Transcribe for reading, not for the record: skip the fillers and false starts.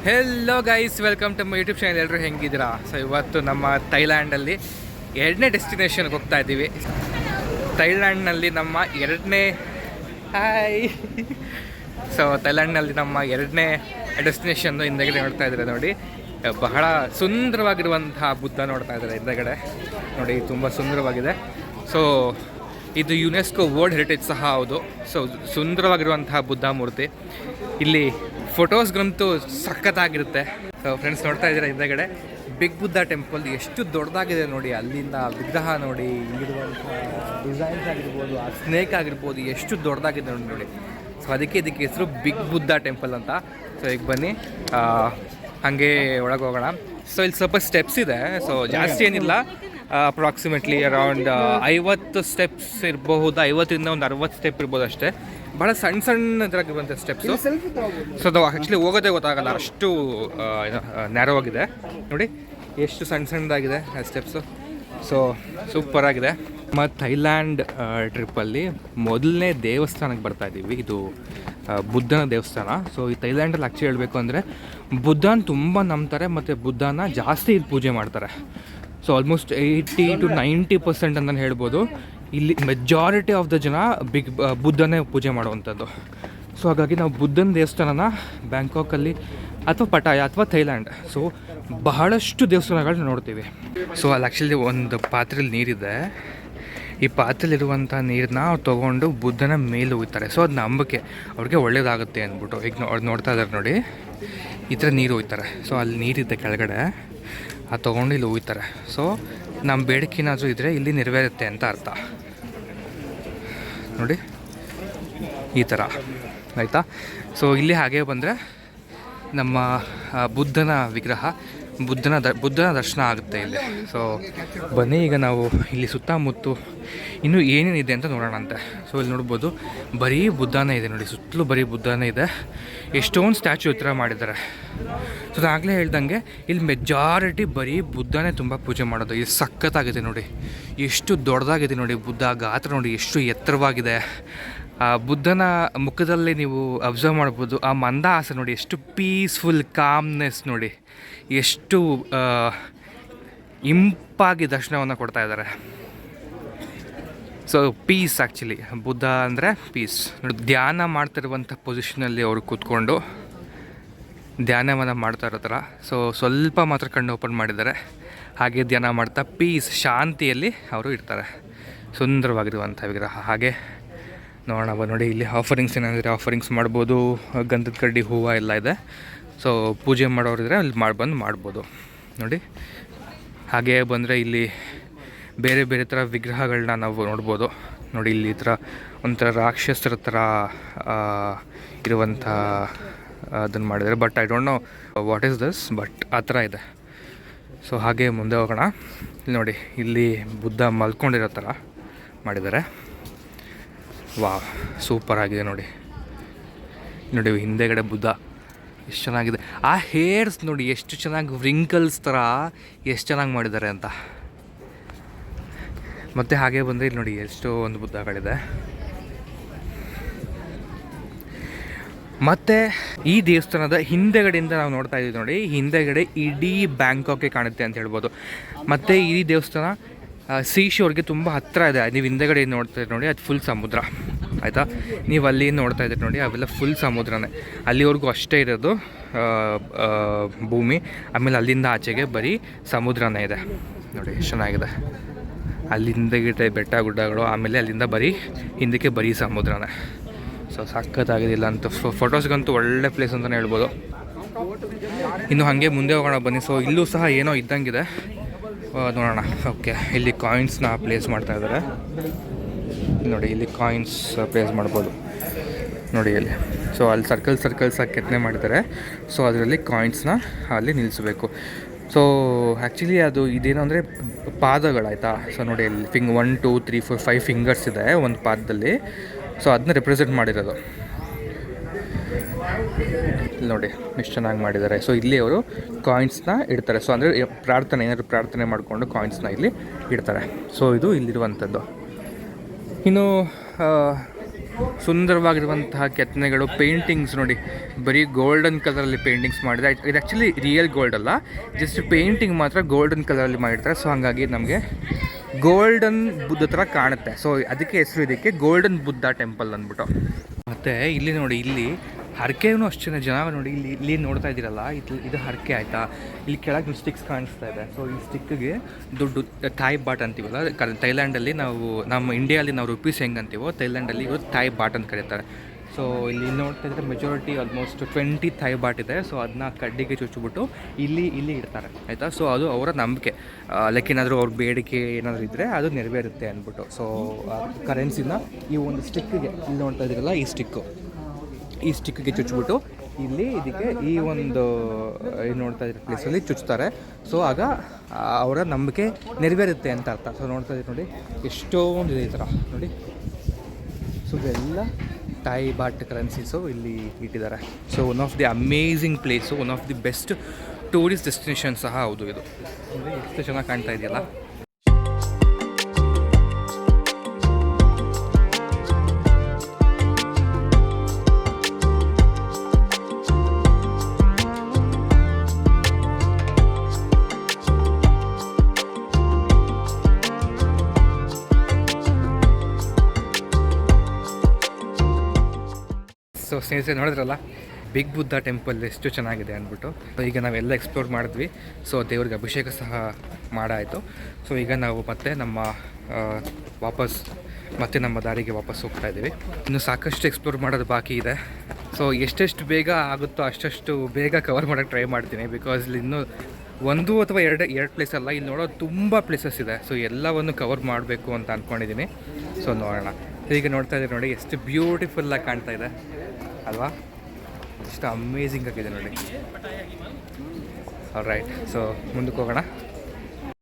Hello guys, welcome to my YouTube channel. ಎಲ್ಲರೂ ಹೆಂಗಿದ್ದೀರಾ? So ಇವತ್ತು ನಮ್ಮ ಥೈಲ್ಯಾಂಡಲ್ಲಿ 2ನೇ ಡೆಸ್ಟಿನೇಷನ್ಗೆ ಹೋಗ್ತಾ ಇದ್ದೀವಿ. ಥೈಲ್ಯಾಂಡ್ನಲ್ಲಿ ನಮ್ಮ 2ನೇ ಸೊ ಥೈಲ್ಯಾಂಡ್ನಲ್ಲಿ ನಮ್ಮ 2ನೇ ಡೆಸ್ಟಿನೇಷನ್ನು ಹಿಂದೆಗಡೆ ನೋಡ್ತಾ ಇದ್ದಾರೆ ನೋಡಿ. ಬಹಳ ಸುಂದರವಾಗಿರುವಂತಹ ಬುದ್ಧ ನೋಡ್ತಾ ಇದ್ದಾರೆ ಹಿಂದೆಗಡೆ ನೋಡಿ, ತುಂಬ ಸುಂದರವಾಗಿದೆ. ಸೊ ಇದು ಯುನೆಸ್ಕೋ ವರ್ಲ್ಡ್ ಹೆರಿಟೇಜ್ ಸಹ ಹೌದು. ಸೊ ಸುಂದರವಾಗಿರುವಂತಹ ಬುದ್ಧ ಮೂರ್ತಿ. ಇಲ್ಲಿ ಫೋಟೋಸ್ಗಂತೂ ಸಖತ್ತಾಗಿರುತ್ತೆ. ಸೊ ಫ್ರೆಂಡ್ಸ್ ನೋಡ್ತಾ ಇದ್ದೀರಾ ಹಿಂದೆಗಡೆ ಬಿಗ್ ಬುದ್ಧ ಟೆಂಪಲ್ ಎಷ್ಟು ದೊಡ್ಡದಾಗಿದೆ ನೋಡಿ. ಅಲ್ಲಿಂದ ವಿಗ್ರಹ ನೋಡಿ, ಇಲ್ಲಿರುವಂಥ ಡಿಸೈನ್ಸ್ ಆಗಿರ್ಬೋದು, ಆ ಸ್ನೇಕ್ ಆಗಿರ್ಬೋದು, ಎಷ್ಟು ದೊಡ್ಡದಾಗಿದೆ ನೋಡಿ. ಸೊ ಇದಕ್ಕೆ ಹೆಸರು ಬಿಗ್ ಬುದ್ಧ ಟೆಂಪಲ್ ಅಂತ. ಸೊ ಈಗ ಬನ್ನಿ ಹಾಗೆ ಒಳಗೆ ಹೋಗೋಣ. ಸೊ ಇಲ್ಲಿ ಸ್ವಲ್ಪ ಸ್ಟೆಪ್ಸ್ ಇದೆ. ಸೊ ಜಾಸ್ತಿ ಏನಿಲ್ಲ, ಅಪ್ರಾಕ್ಸಿಮೇಟ್ಲಿ ಅರೌಂಡ್ 50 ಸ್ಟೆಪ್ಸ್ ಇರಬಹುದು. 50ರಿಂದ ಒಂದು 60 ಸ್ಟೆಪ್ ಇರ್ಬೋದು ಅಷ್ಟೇ. ಭಾಳ ಸಣ್ಣದಾಗಿರುವಂಥ ಸ್ಟೆಪ್ಸು. ಸೊ ಅದು ಆ್ಯಕ್ಚುಲಿ ಹೋಗೋದೇ ಗೊತ್ತಾಗಲ್ಲ, ಅಷ್ಟು ನ್ಯಾರೋ ಆಗಿದೆ ನೋಡಿ, ಎಷ್ಟು ಸಣ್ಣದಾಗಿದೆ ಆ ಸ್ಟೆಪ್ಸು. ಸೊ ಸೂಪರಾಗಿದೆ. ಮತ್ತು ಥೈಲ್ಯಾಂಡ್ ಟ್ರಿಪ್ಪಲ್ಲಿ ಮೊದಲನೇ ದೇವಸ್ಥಾನಕ್ಕೆ ಬರ್ತಾ ಇದ್ದೀವಿ. ಇದು ಬುದ್ಧನ ದೇವಸ್ಥಾನ. ಸೊ ಈ ಥೈಲ್ಯಾಂಡಲ್ಲಿ ಆ್ಯಕ್ಚುಲಿ ಹೇಳಬೇಕು ಅಂದರೆ ಬುದ್ಧನ ತುಂಬ ನಂಬ್ತಾರೆ ಮತ್ತು ಬುದ್ಧನ ಜಾಸ್ತಿ ಪೂಜೆ ಮಾಡ್ತಾರೆ. ಸೊ ಆಲ್ಮೋಸ್ಟ್ 80 to 90% ಅಂತಲೇ ಹೇಳ್ಬೋದು. ಇಲ್ಲಿ ಮೆಜಾರಿಟಿ ಆಫ್ ದ ಜನ ಬುದ್ಧನೇ ಪೂಜೆ ಮಾಡುವಂಥದ್ದು. ಸೊ ಹಾಗಾಗಿ ನಾವು ಬುದ್ಧನ ದೇವಸ್ಥಾನನ ಬ್ಯಾಂಕಾಕಲ್ಲಿ ಅಥವಾ ಪಟಾಯ ಅಥವಾ ಥೈಲ್ಯಾಂಡ್, ಸೊ ಬಹಳಷ್ಟು ದೇವಸ್ಥಾನಗಳನ್ನ ನೋಡ್ತೀವಿ. ಸೊ ಅಲ್ಲಿ ಆ್ಯಕ್ಚುಲಿ ಒಂದು ಪಾತ್ರೆಯಲ್ಲಿ ನೀರಿದೆ. ಈ ಪಾತ್ರೆಯಲ್ಲಿರುವಂಥ ನೀರನ್ನ ಅವ್ರು ತೊಗೊಂಡು ಬುದ್ಧನ ಮೇಲೆ ಹೋಗ್ತಾರೆ. ಸೊ ಅದು ನಂಬಿಕೆ, ಅವ್ರಿಗೆ ಒಳ್ಳೇದಾಗುತ್ತೆ ಅಂದ್ಬಿಟ್ಟು. ಈಗ ಅವ್ರು ನೋಡ್ತಾ ಇದ್ದಾರೆ ನೋಡಿ, ಈ ಥರ ನೀರು ಹೋಗ್ತಾರೆ. ಸೊ ಅಲ್ಲಿ ನೀರಿದೆ ಕೆಳಗಡೆ, ಅದು ತೊಗೊಂಡು ಇಲ್ಲಿ ಹೋಗ್ತಾರೆ. ಸೊ ನಮ್ಮ ಬೇಡಿಕೆ ಏನಾದರೂ ಇದ್ದರೆ ಇಲ್ಲಿ ನೆರವೇರುತ್ತೆ ಅಂತ ಅರ್ಥ ನೋಡಿ, ಈ ಥರ ಆಯಿತಾ. ಸೊ ಇಲ್ಲಿ ಹಾಗೆ ಬಂದರೆ ನಮ್ಮ ಬುದ್ಧನ ವಿಗ್ರಹ, ಬುದ್ಧನ ದರ್ಶನ ಆಗುತ್ತೆ ಇಲ್ಲಿ. ಸೊ ಬನ್ನಿ ಈಗ ನಾವು ಇಲ್ಲಿ ಸುತ್ತಮುತ್ತ ಇನ್ನೂ ಏನೇನಿದೆ ಅಂತ ನೋಡೋಣಂತೆ. ಸೊ ಇಲ್ಲಿ ನೋಡ್ಬೋದು ಬರೀ ಬುದ್ಧನೇ ಇದೆ ನೋಡಿ, ಸುತ್ತಲೂ ಬರೀ ಬುದ್ಧನೇ ಇದೆ. ಎಷ್ಟೊಂದು ಸ್ಟ್ಯಾಚು ಈ ಥರ ಮಾಡಿದ್ದಾರೆ. ಸೊ ಅದಾಗಲೇ ಹೇಳ್ದಂಗೆ ಇಲ್ಲಿ ಮೆಜಾರಿಟಿ ಬರೀ ಬುದ್ಧನೇ ತುಂಬ ಪೂಜೆ ಮಾಡೋದು. ಇದು ಸಖತ್ತಾಗಿದೆ ನೋಡಿ, ಎಷ್ಟು ದೊಡ್ಡದಾಗಿದೆ ನೋಡಿ. ಬುದ್ಧ ಗಾತ್ರ ನೋಡಿ ಎಷ್ಟು ಎತ್ತರವಾಗಿದೆ. ಆ ಬುದ್ಧನ ಮುಖದಲ್ಲಿ ನೀವು ಅಬ್ಸರ್ವ್ ಮಾಡ್ಬೋದು, ಆ ಮಂದಹಾಸ ನೋಡಿ, ಎಷ್ಟು ಪೀಸ್ಫುಲ್ ಕಾಮ್ನೆಸ್ ನೋಡಿ, ಎಷ್ಟು ಇಂಪಾಗಿ ದರ್ಶನವನ್ನು ಕೊಡ್ತಾ ಇದ್ದಾರೆ. ಸೊ ಪೀಸ್, ಆ್ಯಕ್ಚುಲಿ ಬುದ್ಧ ಅಂದರೆ ಪೀಸ್ ನೋಡಿ. ಧ್ಯಾನ ಮಾಡ್ತಿರುವಂಥ ಪೊಸಿಷನಲ್ಲಿ ಅವರು ಕೂತ್ಕೊಂಡು ಧ್ಯಾನವನ್ನು ಮಾಡ್ತಾ ಇರೋ ಥರ. ಸೊ ಸ್ವಲ್ಪ ಮಾತ್ರ ಕಣ್ಣು ಓಪನ್ ಮಾಡಿದ್ದಾರೆ, ಹಾಗೆ ಧ್ಯಾನ ಮಾಡ್ತಾ ಪೀಸ್, ಶಾಂತಿಯಲ್ಲಿ ಅವರು ಇರ್ತಾರೆ. ಸುಂದರವಾಗಿರುವಂಥ ವಿಗ್ರಹ. ಹಾಗೆ ನೋಡೋಣ ನೋಡಿ, ಇಲ್ಲಿ ಆಫರಿಂಗ್ಸ್ ಏನಾದರೆ ಆಫರಿಂಗ್ಸ್ ಮಾಡ್ಬೋದು. ಗಂಧದ ಕಡ್ಡಿ, ಹೂವು ಎಲ್ಲ ಇದೆ. ಸೊ ಪೂಜೆ ಮಾಡೋರಿದ್ರೆ ಅಲ್ಲಿ ಮಾಡ್ಬೋದು ನೋಡಿ. ಹಾಗೆ ಬಂದರೆ ಇಲ್ಲಿ ಬೇರೆ ಬೇರೆ ಥರ ವಿಗ್ರಹಗಳನ್ನ ನಾವು ನೋಡ್ಬೋದು ನೋಡಿ. ಇಲ್ಲಿ ಈ ಥರ ಒಂಥರ ರಾಕ್ಷಸರ ಥರ ಇರುವಂಥ ಅದನ್ನು ಮಾಡಿದ್ದಾರೆ. But I don't know what is this, but ಆ ಥರ ಇದೆ. ಸೊ ಹಾಗೆ ಮುಂದೆ ಹೋಗೋಣ. ಇಲ್ಲಿ ನೋಡಿ, ಇಲ್ಲಿ ಬುದ್ಧ ಮಲ್ಕೊಂಡಿರೋ ಥರ ಮಾಡಿದ್ದಾರೆ. ವಾಹ್, ಸೂಪರ್ ಆಗಿದೆ ನೋಡಿ. ಹಿಂದೆಗಡೆ ಬುದ್ಧ ಎಷ್ಟು ಚೆನ್ನಾಗಿದೆ. ಆ ಹೇರ್ಸ್ ನೋಡಿ ಎಷ್ಟು ಚೆನ್ನಾಗಿ ವ್ರಿಂಕಲ್ಸ್ ಥರ ಎಷ್ಟು ಚೆನ್ನಾಗಿ ಮಾಡಿದ್ದಾರೆ ಅಂತ. ಮತ್ತು ಹಾಗೆ ಬಂದರೆ ಇಲ್ಲಿ ನೋಡಿ ಎಷ್ಟೋ ಒಂದು ಬುದ್ಧಗಳಿದೆ. ಮತ್ತು ಈ ದೇವಸ್ಥಾನದ ಹಿಂದೆಗಡೆಯಿಂದ ನಾವು ನೋಡ್ತಾ ಇದ್ದೀವಿ ನೋಡಿ, ಹಿಂದೆಗಡೆ ಇಡೀ ಬ್ಯಾಂಕಾಕೆ ಕಾಣುತ್ತೆ ಅಂತ ಹೇಳ್ಬೋದು. ಮತ್ತು ಈ ದೇವಸ್ಥಾನ ಸೀಶೋರ್ಗೆ ತುಂಬ ಹತ್ತಿರ ಇದೆ. ನೀವು ಹಿಂದೆಗಡೆ ನೋಡ್ತಾ ನೋಡಿ, ಅದು ಫುಲ್ ಸಮುದ್ರ ಆಯಿತಾ. ನೀವು ಅಲ್ಲಿ ನೋಡ್ತಾ ಇದ್ದೀರಿ ನೋಡಿ, ಅವೆಲ್ಲ ಫುಲ್ ಸಮುದ್ರನೇ. ಅಲ್ಲಿವರೆಗೂ ಅಷ್ಟೇ ಇರೋದು ಭೂಮಿ. ಆಮೇಲೆ ಅಲ್ಲಿಂದ ಆಚೆಗೆ ಬರೀ ಸಮುದ್ರನೇ ಇದೆ ನೋಡಿ, ಎಷ್ಟು ಚೆನ್ನಾಗಿದೆ. ಅಲ್ಲಿ ಹಿಂದೆಗಿಟ್ಟೆ ಬೆಟ್ಟ ಗುಡ್ಡಗಳು, ಆಮೇಲೆ ಅಲ್ಲಿಂದ ಬರೀ ಹಿಂದಕ್ಕೆ ಬರೀ ಸಮುದ್ರನೇ. ಸೊ ಸಖತ್ತಾಗಿದಿಲ್ಲ ಅಂತ. ಫೋಟೋಸ್ಗಂತೂ ಒಳ್ಳೆ ಪ್ಲೇಸ್ ಅಂತಲೇ ಹೇಳ್ಬೋದು. ಇನ್ನು ಹಾಗೆ ಮುಂದೆ ಹೋಗೋಣ ಬನ್ನಿ. ಸೊ ಇಲ್ಲೂ ಸಹ ಏನೋ ಇದ್ದಂಗಿದೆ, ನೋಡೋಣ. ಓಕೆ, ಇಲ್ಲಿ ಕಾಯಿನ್ಸ್ನ ಪ್ಲೇಸ್ ಮಾಡ್ತಾ ಇದ್ದಾರೆ ನೋಡಿ. ಇಲ್ಲಿ ಕಾಯಿನ್ಸ್ ಪ್ಲೇಸ್ ಮಾಡ್ಬೋದು ನೋಡಿ ಇಲ್ಲಿ. ಸೊ ಅಲ್ಲಿ ಸರ್ಕಲ್ಸ್ ಆಗಿ ಕೆತ್ತನೆ ಮಾಡಿದ್ದಾರೆ. ಸೊ ಅದರಲ್ಲಿ ಕಾಯಿನ್ಸ್ನ ಅಲ್ಲಿ ನಿಲ್ಲಿಸಬೇಕು. ಸೊ ಆ್ಯಕ್ಚುಲಿ ಅದು ಇದೇನು ಅಂದರೆ ಪಾದಗಳಾಯಿತಾ. ಸೊ ನೋಡಿ ಇಲ್ಲಿ 1 2 3 4 5 ಫಿಂಗರ್ಸ್ ಇದೆ ಒಂದು ಪಾದದಲ್ಲಿ. ಸೊ ಅದನ್ನ ರೆಪ್ರೆಸೆಂಟ್ ಮಾಡಿರೋದು ನೋಡಿ, ಎಷ್ಟು ಚೆನ್ನಾಗಿ ಮಾಡಿದ್ದಾರೆ. ಸೊ ಇಲ್ಲಿ ಅವರು ಕಾಯಿನ್ಸ್ನ ಇಡ್ತಾರೆ. ಸೊ ಅಂದರೆ ಏನಾದರೂ ಪ್ರಾರ್ಥನೆ ಮಾಡಿಕೊಂಡು ಕಾಯಿನ್ಸ್ನ ಇಲ್ಲಿ ಇಡ್ತಾರೆ. ಸೊ ಇದು ಇಲ್ಲಿರುವಂಥದ್ದು. ಇನ್ನು ಸುಂದರವಾಗಿರುವಂತಹ ಕೆತ್ತನೆಗಳು, ಪೇಂಟಿಂಗ್ಸ್ ನೋಡಿ, ಬರೀ ಗೋಲ್ಡನ್ ಕಲರಲ್ಲಿ ಪೇಂಟಿಂಗ್ಸ್ ಮಾಡಿದೆ. ಇದು ಆ್ಯಕ್ಚುಲಿ ರಿಯಲ್ ಗೋಲ್ಡ್ ಅಲ್ಲ, ಜಸ್ಟ್ ಪೇಂಟಿಂಗ್ ಮಾತ್ರ ಗೋಲ್ಡನ್ ಕಲರಲ್ಲಿ ಮಾಡಿರ್ತಾರೆ. ಸೊ ಹಾಗಾಗಿ ನಮಗೆ ಗೋಲ್ಡನ್ ಬುದ್ಧ ಥರ ಕಾಣುತ್ತೆ. ಸೊ ಅದಕ್ಕೆ ಹೆಸರು ಇದಕ್ಕೆ ಗೋಲ್ಡನ್ ಬುದ್ಧ ಟೆಂಪಲ್ ಅಂದ್ಬಿಟ್ಟು. ಮತ್ತು ಇಲ್ಲಿ ನೋಡಿ, ಇಲ್ಲಿ ಹರಕೆಯೂ ಅಷ್ಟು ಜನ ನೋಡಿ, ಇಲ್ಲಿ ನೋಡ್ತಾ ಇದ್ದೀರಲ್ಲ, ಇದು ಹರಕೆ ಆಯಿತಾ. ಇಲ್ಲಿ ಕೆಳಗೆ ಸ್ಟಿಕ್ಸ್ ಕಾಣಿಸ್ತಾ ಇದೆ. ಸೊ ಈ ಸ್ಟಿಕ್ಗೆ ದುಡ್ಡು ಥಾಯ್ ಬಾಟ್ ಅಂತೀವಲ್ಲ, ಥೈಲ್ಯಾಂಡಲ್ಲಿ ನಾವು, ನಮ್ಮ ಇಂಡಿಯಾದಲ್ಲಿ ನಾವು ರುಪೀಸ್ ಹೆಂಗೆ ಅಂತೀವೋ, ಥೈಲ್ಯಾಂಡಲ್ಲಿ ಇವರು ಥಾಯ್ ಬಾಟ್ ಅಂತ ಕರೀತಾರೆ. ಸೊ ಇಲ್ಲಿ ನೋಡ್ತಾ ಇದ್ದರೆ ಮೆಜಾರಿಟಿ ಆಲ್ಮೋಸ್ಟ್ 20 ಥಾಯ್ ಬಾಟ್ ಇದೆ. ಸೊ ಅದನ್ನ ಕಡ್ಡಿಗೆ ಚುಚ್ಚಿಬಿಟ್ಟು ಇಲ್ಲಿ ಇಡ್ತಾರೆ ಆಯಿತಾ. ಸೊ ಅದು ಅವರ ನಂಬಿಕೆ, ಲೈಕ್ ಏನಾದರೂ ಅವ್ರ ಬೇಡಿಕೆ ಏನಾದರೂ ಇದ್ದರೆ ಅದು ನೆರವೇರುತ್ತೆ ಅಂದ್ಬಿಟ್ಟು. ಸೊ ಕರೆನ್ಸಿನ ಈ ಒಂದು ಸ್ಟಿಕ್ಕಿಗೆ, ಇಲ್ಲಿ ನೋಡ್ತಾ ಇದ್ದೀರಲ್ಲ, ಈ ಸ್ಟಿಕ್ಕಿಗೆ ಚುಚ್ಚಿಬಿಟ್ಟು ಇಲ್ಲಿ ಇದಕ್ಕೆ ಈ ಒಂದು ಏನು ನೋಡ್ತಾ ಇದ್ದೀರ ಪ್ಲೇಸಲ್ಲಿ ಚುಚ್ತಾರೆ. ಸೊ ಆಗ ಅವರ ನಂಬಿಕೆ ನೆರವೇರುತ್ತೆ ಅಂತ ಅರ್ಥ. ಸೊ ನೋಡ್ತಾ ಇದ್ದೀರಿ ನೋಡಿ, ಎಷ್ಟೊಂದಿದೆ ಈ ಥರ ನೋಡಿ. ಸೊ ಇದೆಲ್ಲ ಥಾಯ್ ಬಾಟ್ ಕರೆನ್ಸೀಸು ಇಲ್ಲಿ ಇಟ್ಟಿದ್ದಾರೆ. So one of the amazing place, one of the best tourist destination ಸಹ ಹೌದು ಇದು. ನೋಡಿ ಎಷ್ಟು ಚೆನ್ನಾಗಿ ಕಾಣ್ತಾ ಇದೆಯಲ್ಲ. ಸೊ ಸ್ನೇಹಿತರೆ ನೋಡಿದ್ರಲ್ಲ, ಬಿಗ್ ಬುದ್ಧ ಟೆಂಪಲ್ ಎಷ್ಟು ಚೆನ್ನಾಗಿದೆ ಅಂದ್ಬಿಟ್ಟು. ಈಗ ನಾವೆಲ್ಲ ಎಕ್ಸ್ಪ್ಲೋರ್ ಮಾಡಿದ್ವಿ. ಸೊ ದೇವ್ರಿಗೆ ಅಭಿಷೇಕ ಸಹ ಮಾಡಾಯಿತು. ಸೊ ಈಗ ನಾವು ಮತ್ತೆ ನಮ್ಮ ದಾರಿಗೆ ವಾಪಸ್ ಹೋಗ್ತಾ ಇದ್ದೀವಿ. ಇನ್ನು ಸಾಕಷ್ಟು ಎಕ್ಸ್ಪ್ಲೋರ್ ಮಾಡೋದು ಬಾಕಿ ಇದೆ. ಸೊ ಎಷ್ಟೆಷ್ಟು ಬೇಗ ಆಗುತ್ತೋ ಅಷ್ಟು ಬೇಗ ಕವರ್ ಮಾಡೋಕ್ಕೆ ಟ್ರೈ ಮಾಡ್ತೀನಿ. ಬಿಕಾಸ್ ಇಲ್ಲಿ ಇನ್ನೂ 1 ಅಥವಾ 2 ಪ್ಲೇಸ್ ಅಲ್ಲ, ಇಲ್ಲಿ ನೋಡೋದು ತುಂಬ ಪ್ಲೇಸಸ್ ಇದೆ. ಸೊ ಎಲ್ಲವನ್ನು ಕವರ್ ಮಾಡಬೇಕು ಅಂತ ಅಂದ್ಕೊಂಡಿದ್ದೀನಿ. ಸೊ ನೋಡೋಣ. ಈಗ ನೋಡ್ತಾ ಇದ್ದೀರಿ ನೋಡಿ, ಎಷ್ಟು ಬ್ಯೂಟಿಫುಲ್ಲಾಗಿ ಕಾಣ್ತಾ ಇದೆ ಅಲ್ವಾ, ಎಷ್ಟು ಅಮೇಝಿಂಗ್ ಆಗಿದೆ ನೋಡಿ. ಆಲ್ ರೈಟ್, ಸೊ ಮುಂದಕ್ಕೆ ಹೋಗೋಣ.